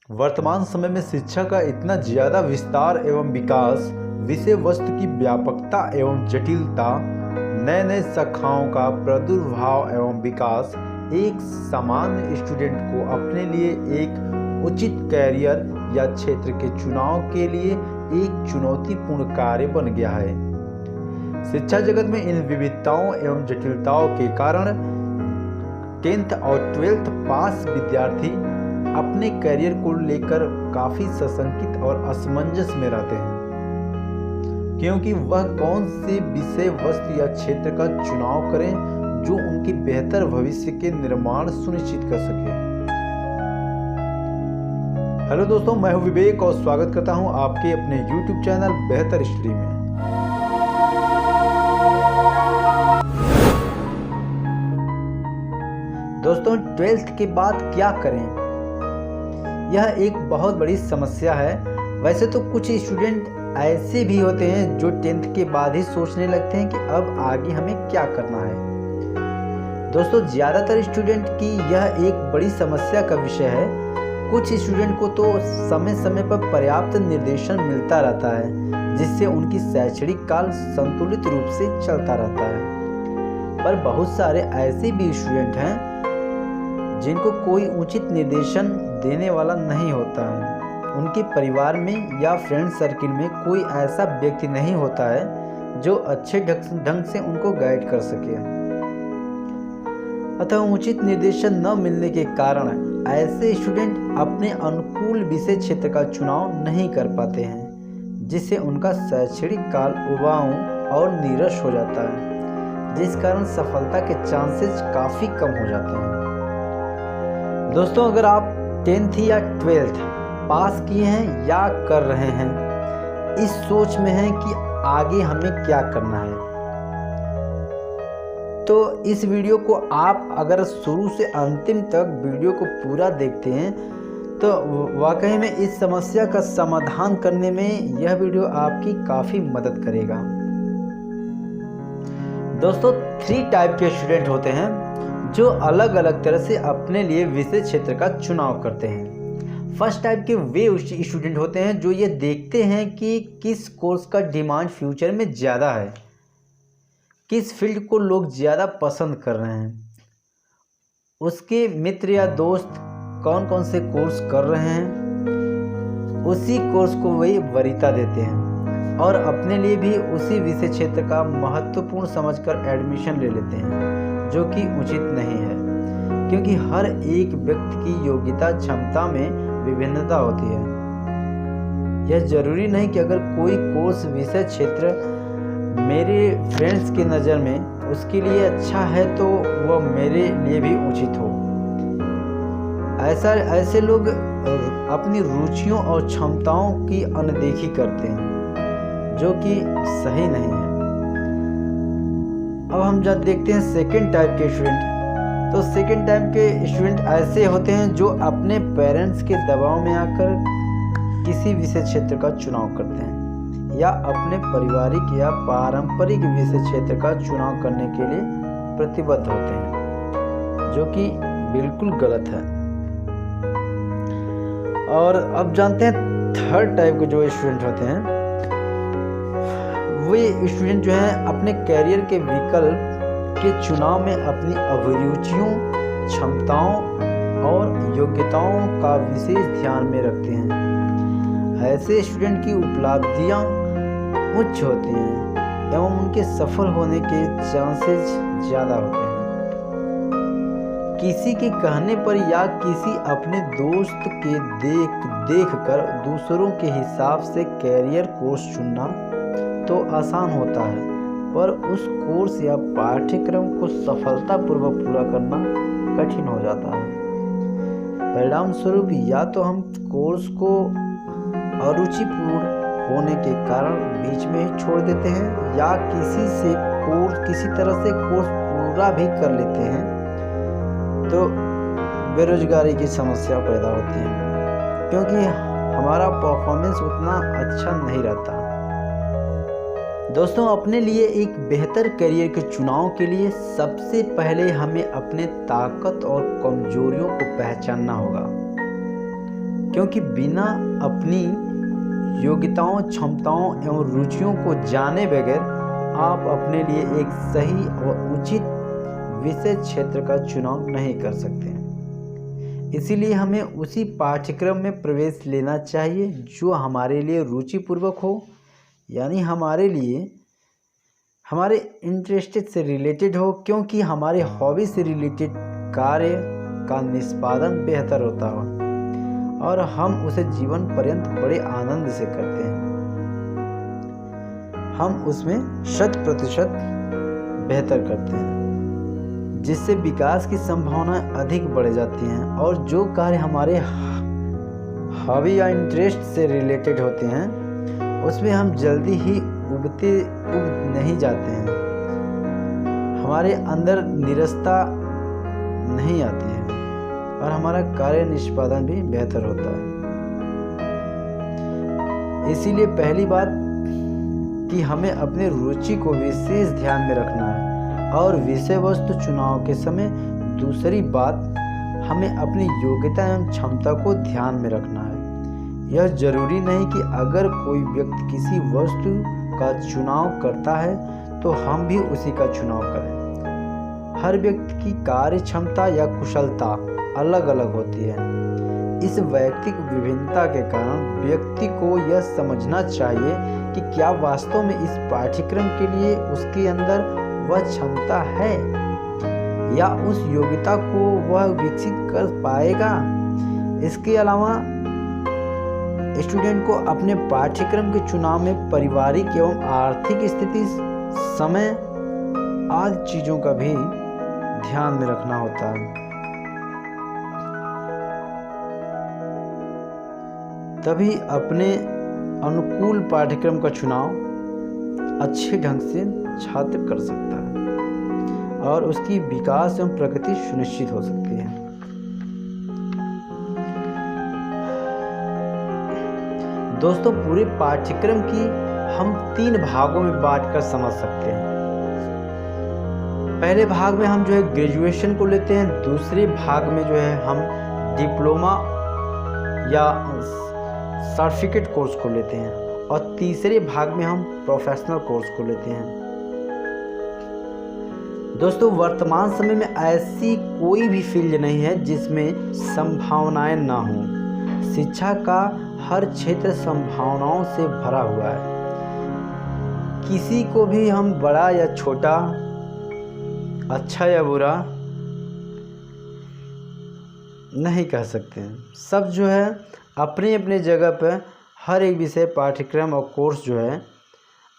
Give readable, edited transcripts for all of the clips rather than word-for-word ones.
वर्तमान समय में शिक्षा का इतना ज़्यादा विस्तार एवं विकास, विषय वस्तु की व्यापकता एवं जटिलता, नए नए शाखाओं का प्रादुर्भाव एवं विकास एक सामान्य स्टूडेंट को अपने लिए एक उचित कैरियर या क्षेत्र के चुनाव के लिए एक चुनौतीपूर्ण कार्य बन गया है। शिक्षा जगत में इन विविधताओं एवं जटिलताओं के कारण 10th और 12th पास विद्यार्थी अपने करियर को लेकर काफ़ी सशंकित और असमंजस में रहते हैं, क्योंकि वह कौन से विषय वस्तु या क्षेत्र का चुनाव करें जो उनके बेहतर भविष्य के निर्माण सुनिश्चित कर सके। हेलो दोस्तों, मैं हूं विवेक और स्वागत करता हूं आपके अपने YouTube चैनल बेहतर स्टडी में। दोस्तों, 12th के बाद क्या करें, यह एक बहुत बड़ी समस्या है। वैसे तो कुछ स्टूडेंट ऐसे भी होते हैं जो 10th के बाद ही सोचने लगते हैं कि अब आगे हमें क्या करना है। दोस्तों, ज़्यादातर स्टूडेंट की यह एक बड़ी समस्या का विषय है। कुछ स्टूडेंट को तो समय समय पर पर्याप्त निर्देशन मिलता रहता है, जिससे उनकी शैक्षणिक काल संतुलित रूप से चलता रहता है। पर बहुत सारे ऐसे भी स्टूडेंट हैं जिनको कोई उचित निर्देशन देने वाला नहीं होता है। उनके परिवार में या फ्रेंड सर्किल में कोई ऐसा व्यक्ति नहीं होता है जो अच्छे ढंग से उनको गाइड कर सके। अतः उचित निर्देशन न मिलने के कारण ऐसे स्टूडेंट अपने अनुकूल विषय क्षेत्र का चुनाव नहीं कर पाते हैं, जिससे उनका शैक्षणिक काल उबाऊ और नीरस हो जाता है, जिस कारण सफलता के चांसेस काफ़ी कम हो जाते हैं। दोस्तों, अगर आप 10th या 12th पास किए हैं या कर रहे हैं, इस सोच में हैं कि आगे हमें क्या करना है, तो इस वीडियो को आप अगर शुरू से अंतिम तक वीडियो को पूरा देखते हैं तो वाकई में इस समस्या का समाधान करने में यह वीडियो आपकी काफ़ी मदद करेगा। दोस्तों, 3 टाइप के स्टूडेंट होते हैं जो अलग अलग तरह से अपने लिए विषय क्षेत्र का चुनाव करते हैं। फर्स्ट टाइप के वे स्टूडेंट होते हैं जो ये देखते हैं कि किस कोर्स का डिमांड फ्यूचर में ज़्यादा है, किस फील्ड को लोग ज़्यादा पसंद कर रहे हैं, उसके मित्र या दोस्त कौन कौन से कोर्स कर रहे हैं, उसी कोर्स को वही वरीयता देते हैं और अपने लिए भी उसी विषय क्षेत्र का महत्वपूर्ण समझकर एडमिशन ले लेते हैं, जो कि उचित नहीं है, क्योंकि हर एक व्यक्ति की योग्यता क्षमता में विभिन्नता होती है। यह जरूरी नहीं कि अगर कोई कोर्स विषय क्षेत्र मेरे फ्रेंड्स की नज़र में उसके लिए अच्छा है तो वह मेरे लिए भी उचित हो। ऐसे लोग अपनी रुचियों और क्षमताओं की अनदेखी करते हैं, जो कि सही नहीं है। अब हम जब देखते हैं सेकंड टाइप के स्टूडेंट, तो सेकंड टाइप के स्टूडेंट ऐसे होते हैं जो अपने पेरेंट्स के दबाव में आकर किसी विषय क्षेत्र का चुनाव करते हैं या अपने पारिवारिक या पारंपरिक विषय क्षेत्र का चुनाव करने के लिए प्रतिबद्ध होते हैं, जो कि बिल्कुल गलत है। और अब जानते हैं थर्ड टाइप के जो स्टूडेंट होते हैं, वे स्टूडेंट जो हैं अपने कैरियर के विकल्प के चुनाव में अपनी अभिरुचियों, क्षमताओं और योग्यताओं का विशेष ध्यान में रखते हैं। ऐसे स्टूडेंट की उपलब्धियां उच्च होती हैं एवं उनके सफल होने के चांसेस ज़्यादा होते हैं। किसी के कहने पर या किसी अपने दोस्त के देख कर दूसरों के हिसाब से कैरियर कोर्स चुनना तो आसान होता है, पर उस कोर्स या पाठ्यक्रम को सफलतापूर्वक पूरा करना कठिन हो जाता है। परिणाम स्वरूप या तो हम कोर्स को अरुचिपूर्ण होने के कारण बीच में ही छोड़ देते हैं या किसी तरह से कोर्स पूरा भी कर लेते हैं, तो बेरोजगारी की समस्या पैदा होती है, क्योंकि हमारा परफॉर्मेंस उतना अच्छा नहीं रहता। दोस्तों, अपने लिए एक बेहतर करियर के चुनाव के लिए सबसे पहले हमें अपने ताकत और कमजोरियों को पहचानना होगा। क्योंकि बिना अपनी योग्यताओं, क्षमताओं एवं रुचियों को जाने बगैर आप अपने लिए एक सही और उचित विषय क्षेत्र का चुनाव नहीं कर सकते। इसीलिए हमें उसी पाठ्यक्रम में प्रवेश लेना चाहिए जो हमारे लिए रुचिपूर्वक हो, यानी हमारे लिए हमारे इंटरेस्टेड से रिलेटेड हो, क्योंकि हमारे हॉबी से रिलेटेड कार्य का निष्पादन बेहतर होता हो और हम उसे जीवन पर्यंत बड़े आनंद से करते हैं। हम उसमें 100% बेहतर करते हैं, जिससे विकास की संभावनाएं अधिक बढ़ जाती हैं और जो कार्य हमारे हॉबी या इंटरेस्ट से रिलेटेड होते हैं उसमें हम जल्दी ही उब नहीं जाते हैं, हमारे अंदर निरस्ता नहीं आती है और हमारा कार्य निष्पादन भी बेहतर होता है। इसीलिए पहली बात कि हमें अपनी रुचि को विशेष ध्यान में रखना है और विषय वस्तु चुनाव के समय दूसरी बात हमें अपनी योग्यता एवं क्षमता को ध्यान में रखना है। यह जरूरी नहीं कि अगर कोई व्यक्ति किसी वस्तु का चुनाव करता है तो हम भी उसी का चुनाव करें। हर व्यक्ति की कार्य क्षमता या कुशलता अलग अलग होती है। इस वैयक्तिक विभिन्नता के कारण व्यक्ति को यह समझना चाहिए कि क्या वास्तव में इस पाठ्यक्रम के लिए उसके अंदर वह क्षमता है या उस योग्यता को वह विकसित कर पाएगा। इसके अलावा स्टूडेंट को अपने पाठ्यक्रम के चुनाव में पारिवारिक एवं आर्थिक स्थिति, समय आदि चीज़ों का भी ध्यान में रखना होता है। तभी अपने अनुकूल पाठ्यक्रम का चुनाव अच्छे ढंग से छात्र कर सकता है और उसकी विकास एवं प्रगति सुनिश्चित हो सकती है। दोस्तों, पूरे पाठ्यक्रम की हम 3 भागों में बांटकर समझ सकते हैं। पहले भाग में हम जो है ग्रेजुएशन को लेते हैं, दूसरे भाग में जो है हम डिप्लोमा या सर्टिफिकेट कोर्स को लेते हैं और तीसरे भाग में हम प्रोफेशनल कोर्स को लेते हैं। दोस्तों, वर्तमान समय में ऐसी कोई भी फील्ड नहीं है जिसमें संभावनाएं ना हों। शिक्षा का हर क्षेत्र संभावनाओं से भरा हुआ है। किसी को भी हम बड़ा या छोटा, अच्छा या बुरा नहीं कह सकते हैं। सब जो है अपने अपने जगह पर हर एक विषय, पाठ्यक्रम और कोर्स जो है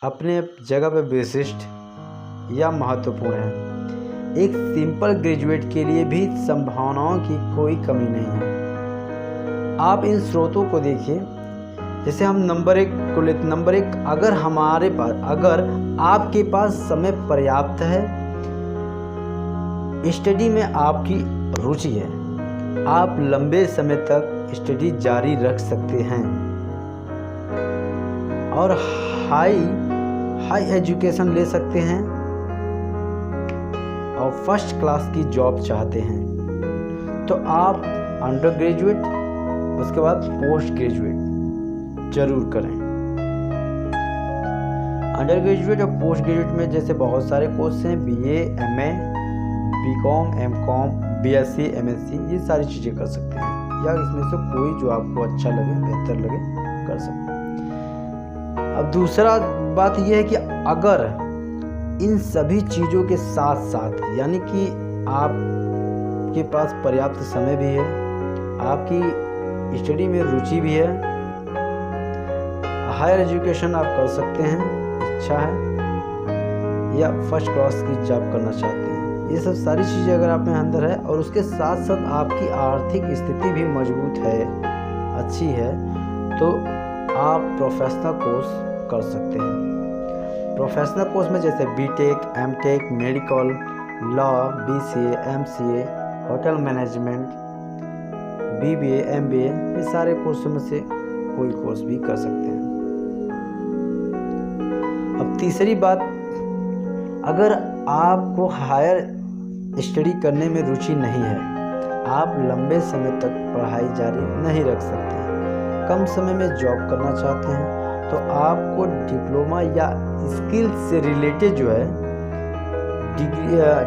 अपने जगह पर विशिष्ट या महत्वपूर्ण है। एक सिंपल ग्रेजुएट के लिए भी संभावनाओं की कोई कमी नहीं है। आप इन स्रोतों को देखिए। जैसे हम नंबर 1 को लेते। नंबर 1, अगर आपके पास समय पर्याप्त है, स्टडी में आपकी रुचि है, आप लंबे समय तक स्टडी जारी रख सकते हैं और हाई एजुकेशन ले सकते हैं और फर्स्ट क्लास की जॉब चाहते हैं, तो आप अंडर ग्रेजुएट, उसके बाद पोस्ट ग्रेजुएट जरूर करें। अंडर ग्रेजुएट और पोस्ट ग्रेजुएट में जैसे बहुत सारे कोर्स हैं, BA, MA, BCom, MCom, BSc, MSc, ये सारी चीज़ें कर सकते हैं या इसमें से कोई जो आपको अच्छा लगे, बेहतर लगे, कर सकते हैं। अब दूसरा बात यह है कि अगर इन सभी चीज़ों के साथ साथ, यानी कि आपके पास पर्याप्त समय भी है, आपकी स्टडी में रुचि भी है, हायर एजुकेशन आप कर सकते हैं, इच्छा है, या फर्स्ट क्लास की जॉब करना चाहते हैं, ये सब सारी चीज़ें अगर आप में अंदर है और उसके साथ साथ आपकी आर्थिक स्थिति भी मजबूत है, अच्छी है, तो आप प्रोफेशनल कोर्स कर सकते हैं। प्रोफेशनल कोर्स में जैसे BTech, MTech, medical, law, BCA, MCA, hotel management, BBA, MBA, ये सारे कोर्सों में से कोई कोर्स भी कर सकते हैं। अब तीसरी बात, अगर आपको हायर स्टडी करने में रुचि नहीं है, आप लंबे समय तक पढ़ाई जारी नहीं रख सकते हैं, कम समय में जॉब करना चाहते हैं तो आपको डिप्लोमा या स्किल से रिलेटेड जो है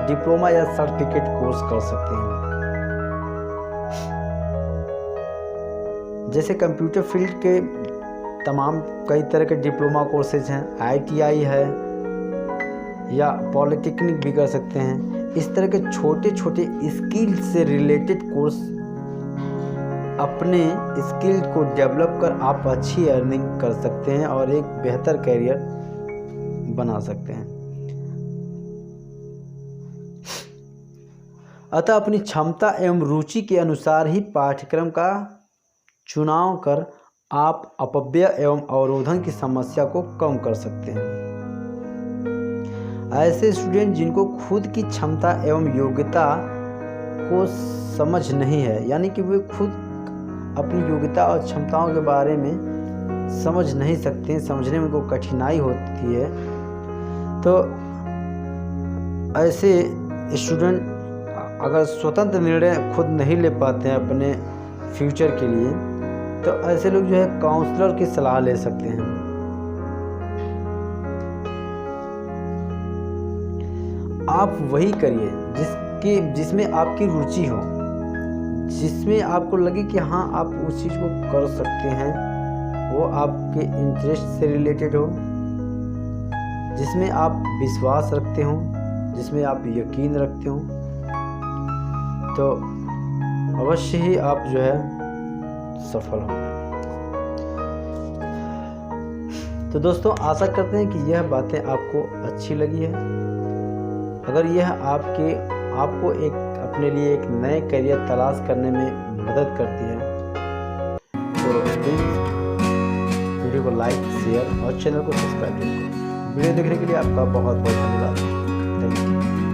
डिप्लोमा या सर्टिफिकेट कोर्स कर सकते हैं। जैसे कंप्यूटर फील्ड के तमाम कई तरह के डिप्लोमा कोर्सेज हैं, ITI है या पॉलिटेक्निक भी कर सकते हैं। इस तरह के छोटे छोटे स्किल से रिलेटेड कोर्स अपने स्किल को डेवलप कर आप अच्छी अर्निंग कर सकते हैं और एक बेहतर करियर बना सकते हैं। अतः अपनी क्षमता एवं रुचि के अनुसार ही पाठ्यक्रम का चुनाव कर आप अपव्यय एवं अवरोधन की समस्या को कम कर सकते हैं। ऐसे स्टूडेंट जिनको खुद की क्षमता एवं योग्यता को समझ नहीं है, यानी कि वे खुद अपनी योग्यता और क्षमताओं के बारे में समझ नहीं सकते हैं, समझने में उनको कठिनाई होती है, तो ऐसे स्टूडेंट अगर स्वतंत्र निर्णय खुद नहीं ले पाते हैं अपने फ्यूचर के लिए, तो ऐसे लोग जो है काउंसलर की सलाह ले सकते हैं। आप वही करिए जिसमें आपकी रुचि हो, जिसमें आपको लगे कि हाँ आप उस चीज़ को कर सकते हैं, वो आपके इंटरेस्ट से रिलेटेड हो, जिसमें आप विश्वास रखते हो, जिसमें आप यकीन रखते हो, तो अवश्य ही आप जो है सफल होंगे। तो दोस्तों, आशा करते हैं कि यह बातें आपको अच्छी लगी है। अगर यह आपको एक अपने लिए एक नए करियर तलाश करने में मदद करती है तो प्लीज़ वीडियो को लाइक, शेयर और चैनल को सब्सक्राइब करें। वीडियो देखने के लिए आपका बहुत बहुत धन्यवाद। Thank you.